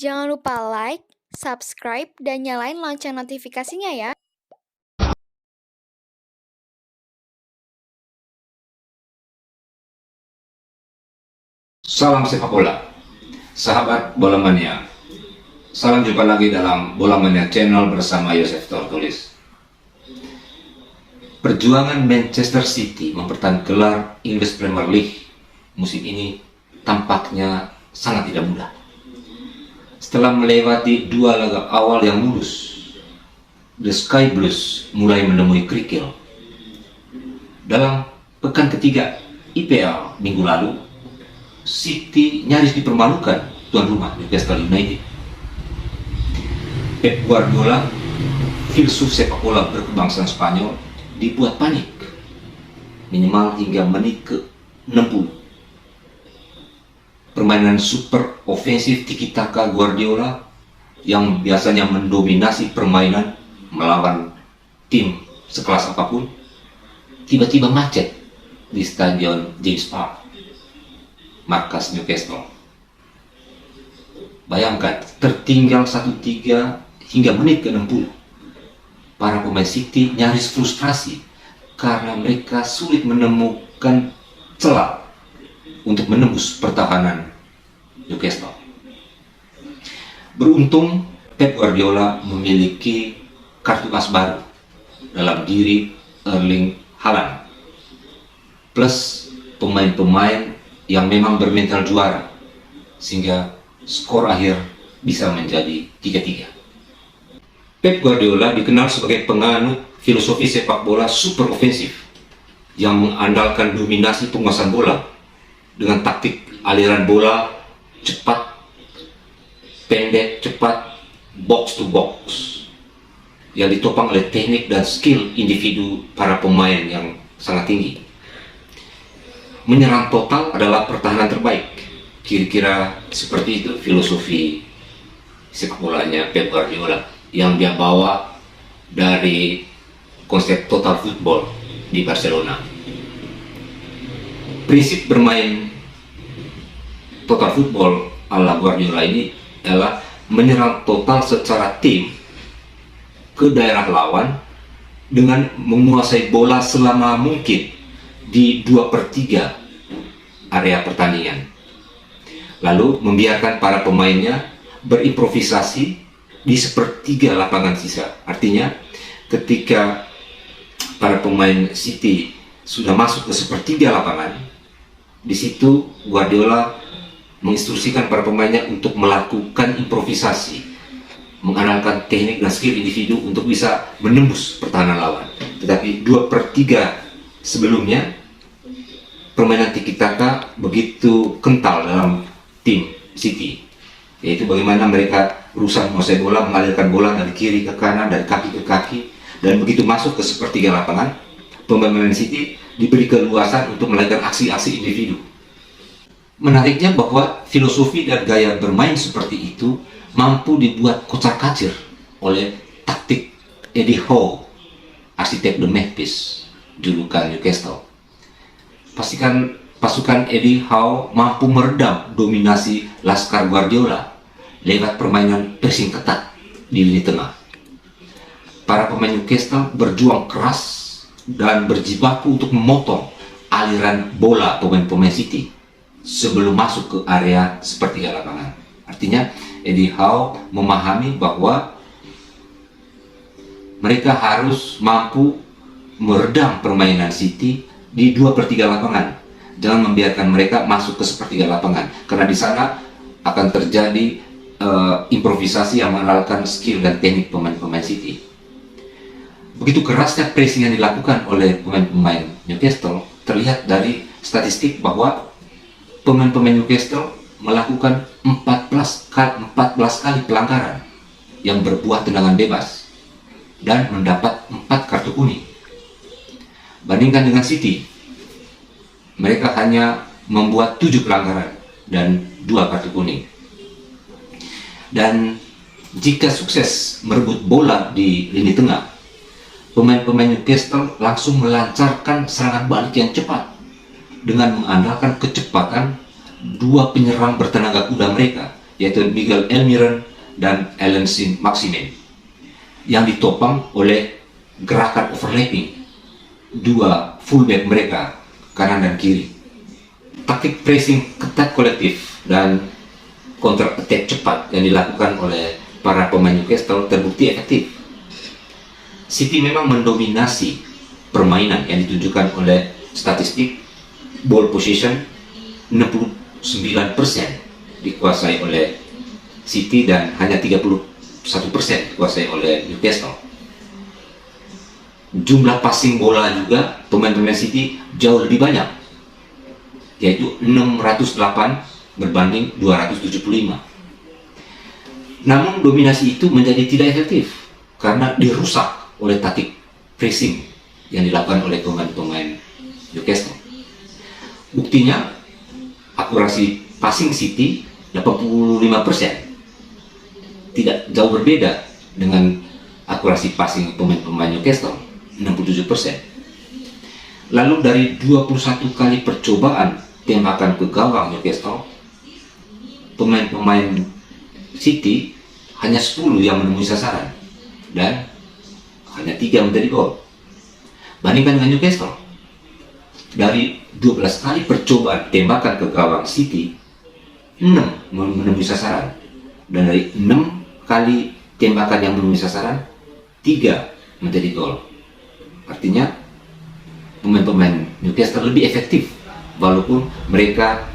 Jangan lupa like, subscribe, dan nyalain lonceng notifikasinya ya. Salam sepak bola, sahabat bola mania. Salam jumpa lagi dalam Bola Mania Channel bersama Yosef Tortulis. Perjuangan Manchester City mempertahankan gelar English Premier League musim ini tampaknya sangat tidak mudah. Setelah melewati dua laga awal yang mulus, The Sky Blues mulai menemui kerikil. Dalam pekan ketiga IPL minggu lalu, City nyaris dipermalukan tuan rumah Newcastle United. Pep Guardiola, filsuf sepak bola berkebangsaan Spanyol, dibuat panik minimal hingga menit ke-60. Permainan super ofensif tiki-taka Guardiola yang biasanya mendominasi permainan melawan tim sekelas apapun tiba-tiba macet di stadion James Park, markas Newcastle. Bayangkan, tertinggal 1-3 hingga menit ke-60. Para pemain City nyaris frustrasi karena mereka sulit menemukan celah untuk menembus pertahanan Newcastle. Beruntung Pep Guardiola memiliki kartu as baru dalam diri Erling Haaland, plus pemain-pemain yang memang bermental juara, sehingga skor akhir bisa menjadi 3-3. Pep Guardiola dikenal sebagai penganut filosofi sepak bola super ofensif yang mengandalkan dominasi penguasaan bola dengan taktik aliran bola cepat, pendek, cepat, box to box yang ditopang oleh teknik dan skill individu para pemain yang sangat tinggi. Menyerang total adalah pertahanan terbaik. Kira-kira seperti itu filosofi sepak bolanya Pep Guardiola yang dia bawa dari konsep total football di Barcelona. Prinsip bermain total football ala Guardiola ini adalah menyerang total secara tim ke daerah lawan dengan menguasai bola selama mungkin di 2/3 area pertandingan, lalu membiarkan para pemainnya berimprovisasi di 1/3 lapangan sisa. Artinya ketika para pemain City sudah masuk ke 1/3 lapangan, di situ Guardiola menginstruksikan para pemainnya untuk melakukan improvisasi, mengandalkan teknik dan skill individu untuk bisa menembus pertahanan lawan. Tetapi 2/3 sebelumnya permainan tiki-taka begitu kental dalam tim City, yaitu bagaimana mereka berusaha menguasai bola, mengalirkan bola dari kiri ke kanan, dari kaki ke kaki, dan begitu masuk ke 1/3 lapangan, pemain City diberi keluasan untuk melakukan aksi-aksi individu. Menariknya bahwa filosofi dan gaya bermain seperti itu mampu dibuat kocar-kacir oleh taktik Eddie Howe, arsitek The Magpies, julukan Newcastle. Pastikan pasukan Eddie Howe mampu meredam dominasi Laskar Guardiola lewat permainan pressing ketat di lini tengah. Para pemain Newcastle berjuang keras dan berjibaku untuk memotong aliran bola pemain-pemain City sebelum masuk ke area 1/3 lapangan. Artinya Eddie Howe memahami bahwa mereka harus mampu meredam permainan City di 2/3 lapangan. Jangan membiarkan mereka masuk ke 1/3 lapangan, karena di sana akan terjadi improvisasi yang mengandalkan skill dan teknik pemain-pemain City. Begitu kerasnya pressing yang dilakukan oleh pemain-pemain Newcastle terlihat dari statistik bahwa pemain-pemain Newcastle melakukan 14 kali pelanggaran yang berbuah tendangan bebas dan mendapat 4 kartu kuning. Bandingkan dengan City, mereka hanya membuat 7 pelanggaran dan 2 kartu kuning. Dan jika sukses merebut bola di lini tengah, pemain-pemain Newcastle langsung melancarkan serangan balik yang cepat dengan mengandalkan kecepatan dua penyerang bertenaga kuda mereka, yaitu Miguel Almiron dan Alan Saint-Maximin, yang ditopang oleh gerakan overlapping dua fullback mereka, kanan dan kiri. Taktik pressing ketat kolektif dan counter attack cepat yang dilakukan oleh para pemain Newcastle terbukti efektif. City memang mendominasi permainan yang ditunjukkan oleh statistik ball possession 69% dikuasai oleh City dan hanya 31% dikuasai oleh Newcastle. Jumlah passing bola juga pemain-pemain City jauh lebih banyak, yaitu 608 berbanding 275. Namun dominasi itu menjadi tidak efektif karena dirusak oleh taktik pressing yang dilakukan oleh pemain-pemain Newcastle. Buktinya, akurasi passing City 85%, tidak jauh berbeda dengan akurasi passing pemain-pemain Newcastle 67%. Lalu dari 21 kali percobaan tembakan ke gawang Newcastle, pemain-pemain City hanya 10 yang menemui sasaran dan hanya 3 menjadi gol. Bandingkan dengan Newcastle, dari 12 kali percobaan tembakan ke gawang City, 6 menemui sasaran, dan dari 6 kali tembakan yang menemui sasaran, 3 menjadi gol. Artinya pemain-pemain Newcastle lebih efektif walaupun mereka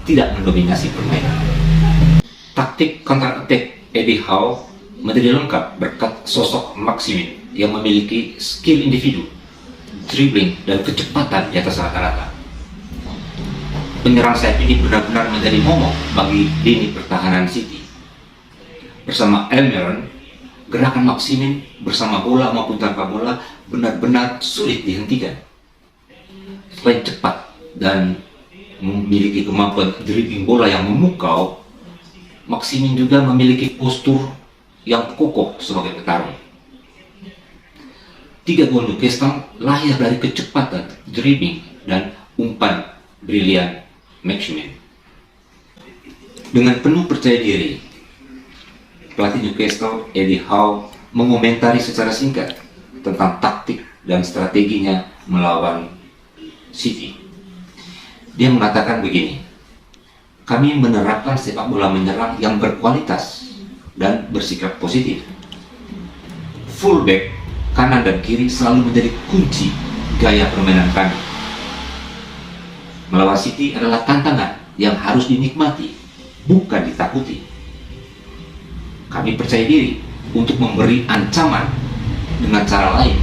tidak mendominasi permainan. Taktik counter attack Eddie Howe menjadi lengkap berkat sosok Maximin yang memiliki skill individu, dribbling dan kecepatan di atas rata-rata. Penyerang sayap ini benar-benar menjadi momok bagi lini pertahanan City. Bersama Almiron, gerakan Maximin bersama bola maupun tanpa bola benar-benar sulit dihentikan. Selain cepat dan memiliki kemampuan dribbling bola yang memukau, Maximin juga memiliki postur yang kokoh sebagai petarung. 3 gol Newcastle lahir dari kecepatan dribbling dan umpan brilian Maximin. Dengan penuh percaya diri, pelatih Newcastle Eddie Howe mengomentari secara singkat tentang taktik dan strateginya melawan City. Dia mengatakan begini: kami menerapkan sepak bola menyerang yang berkualitas dan bersikap positif. Fullback kanan dan kiri selalu menjadi kunci gaya permainan kami. Melawan City adalah tantangan yang harus dinikmati, bukan ditakuti. Kami percaya diri untuk memberi ancaman dengan cara lain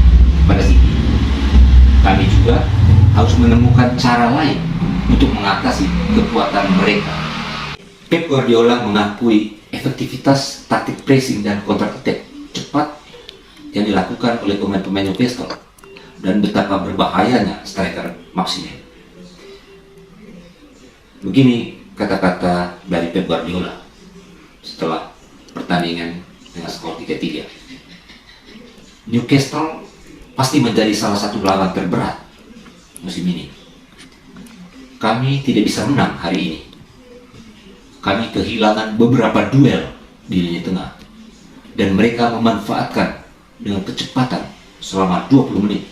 kepada City. Kami juga harus menemukan cara lain untuk mengatasi kekuatan mereka. Pep Guardiola mengakui efektivitas taktik pressing dan counter attack cepat yang dilakukan oleh pemain-pemain Newcastle dan betapa berbahayanya striker Maximin. Begini kata-kata dari Pep Guardiola setelah pertandingan dengan skor 3-3. Newcastle pasti menjadi salah satu lawan terberat musim ini. Kami tidak bisa menang hari ini. Kami kehilangan beberapa duel di lini tengah dan mereka memanfaatkan dengan kecepatan selama 20 menit.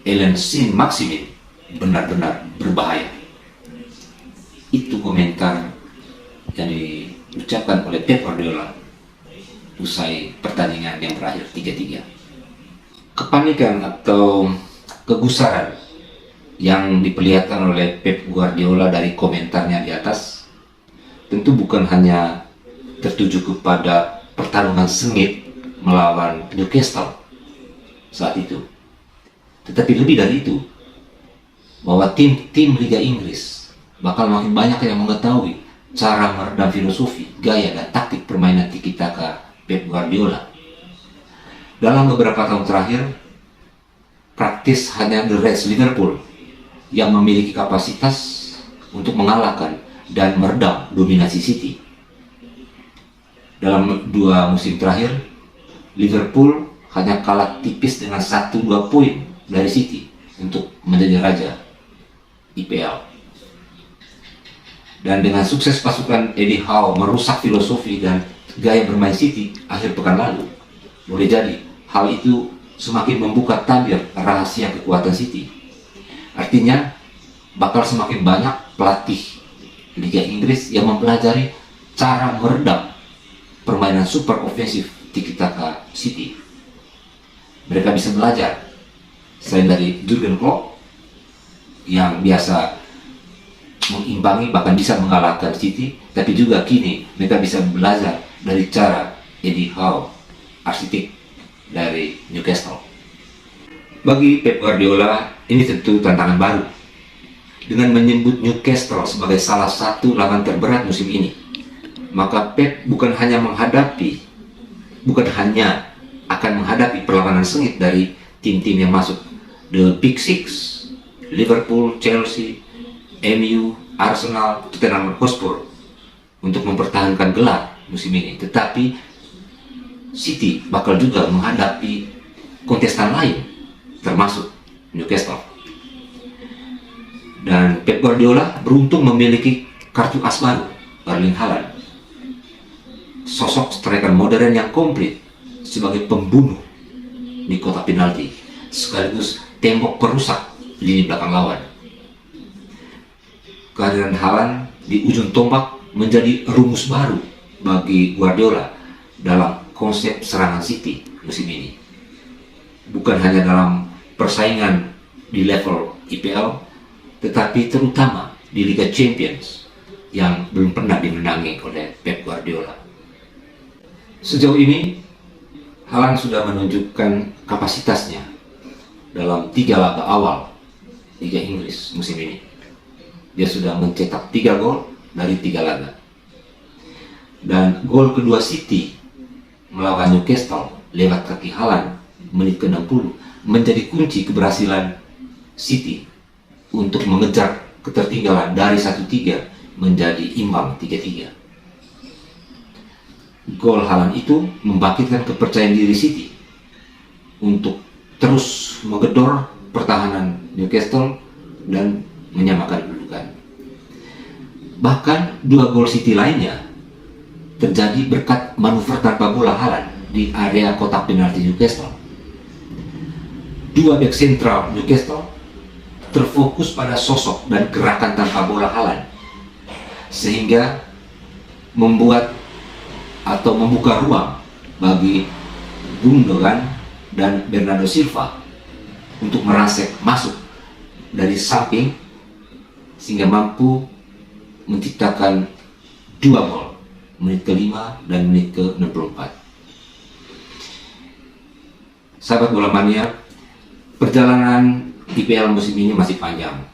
Alan Saint-Maximin benar-benar berbahaya. Itu komentar yang diucapkan oleh Pep Guardiola usai pertandingan yang berakhir 3-3. Kepanikan atau kegusaran yang diperlihatkan oleh Pep Guardiola dari komentarnya di atas tentu bukan hanya tertuju kepada pertarungan sengit melawan Newcastle saat itu, tetapi lebih dari itu, bahwa tim-tim Liga Inggris bakal makin banyak yang mengetahui cara meredam filosofi, gaya dan taktik permainan tiki-taka Pep Guardiola. Dalam beberapa tahun terakhir, praktis hanya The Reds Liverpool yang memiliki kapasitas untuk mengalahkan dan meredam dominasi City. Dalam 2 musim terakhir, Liverpool hanya kalah tipis dengan 1-2 poin dari City untuk menjadi raja IPL. Dan dengan sukses pasukan Eddie Howe merusak filosofi dan gaya bermain City akhir pekan lalu, boleh jadi hal itu semakin membuka tabir rahasia kekuatan City. Artinya, bakal semakin banyak pelatih Liga Inggris yang mempelajari cara meredam permainan super ofensif tiki-taka City. Mereka bisa belajar selain dari Jurgen Klopp yang biasa mengimbangi bahkan bisa mengalahkan City, tapi juga kini mereka bisa belajar dari cara Eddie Howe, arsitek dari Newcastle. Bagi Pep Guardiola, ini tentu tantangan baru dengan menyebut Newcastle sebagai salah satu lawan terberat musim ini. Maka Pep bukan hanya akan menghadapi perlawanan sengit dari tim-tim yang masuk The Big Six, Liverpool, Chelsea, MU, Arsenal, Tottenham Hotspur untuk mempertahankan gelar musim ini. Tetapi City bakal juga menghadapi kontestan lain termasuk Newcastle. Dan Pep Guardiola beruntung memiliki kartu as baru, Erling Haaland, sosok striker modern yang komplit sebagai pembunuh di kotak penalti sekaligus tembok perusak lini belakang lawan. Kehadiran Haaland di ujung tombak menjadi rumus baru bagi Guardiola dalam konsep serangan City musim ini. Bukan hanya dalam persaingan di level IPL, tetapi terutama di Liga Champions yang belum pernah dimenangi oleh Pep Guardiola. Sejauh ini, Haaland sudah menunjukkan kapasitasnya dalam 3 laga awal Liga Inggris musim ini. Dia sudah mencetak 3 gol dari 3 laga. Dan gol kedua City melawan Newcastle lewat kaki Haaland menit ke-60 menjadi kunci keberhasilan City untuk mengejar ketertinggalan dari 1-3 menjadi imbang 3-3. Gol Haaland itu membangkitkan kepercayaan diri City untuk terus menggedor pertahanan Newcastle dan menyamakan kedudukan. Bahkan 2 gol City lainnya terjadi berkat manuver tanpa bola Haaland di area kotak penalti Newcastle. 2 bek sentral Newcastle terfokus pada sosok dan gerakan tanpa bola Haaland, sehingga membuat atau membuka ruang bagi Gundogan dan Bernardo Silva untuk merangsek masuk dari samping sehingga mampu menciptakan 2 gol menit ke-5 dan menit ke-64. Sahabat bola mania, perjalanan IPL musim ini masih panjang.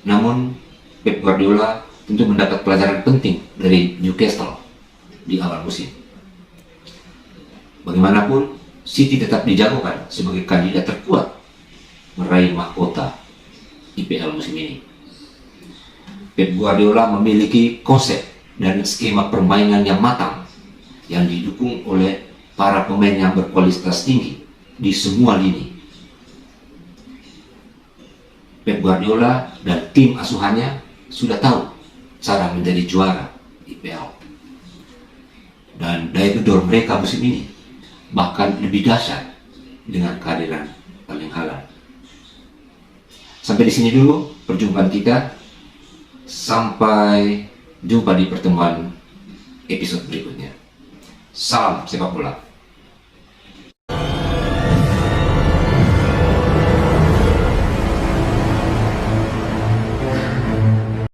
Namun Pep Guardiola tentu mendapat pelajaran penting dari Newcastle di awal musim. Bagaimanapun, City tetap dijagokan sebagai kandidat terkuat meraih mahkota IPL musim ini. Pep Guardiola memiliki konsep dan skema permainan yang matang yang didukung oleh para pemain yang berkualitas tinggi di semua lini. Pep Guardiola dan tim asuhannya sudah tahu cara menjadi juara IPL. Dan daya gedor mereka musim ini bahkan lebih dahsyat dengan kehadiran Erling Haaland. Sampai di sini dulu perjumpaan kita. Sampai jumpa di pertemuan episode berikutnya. Salam sepak bola.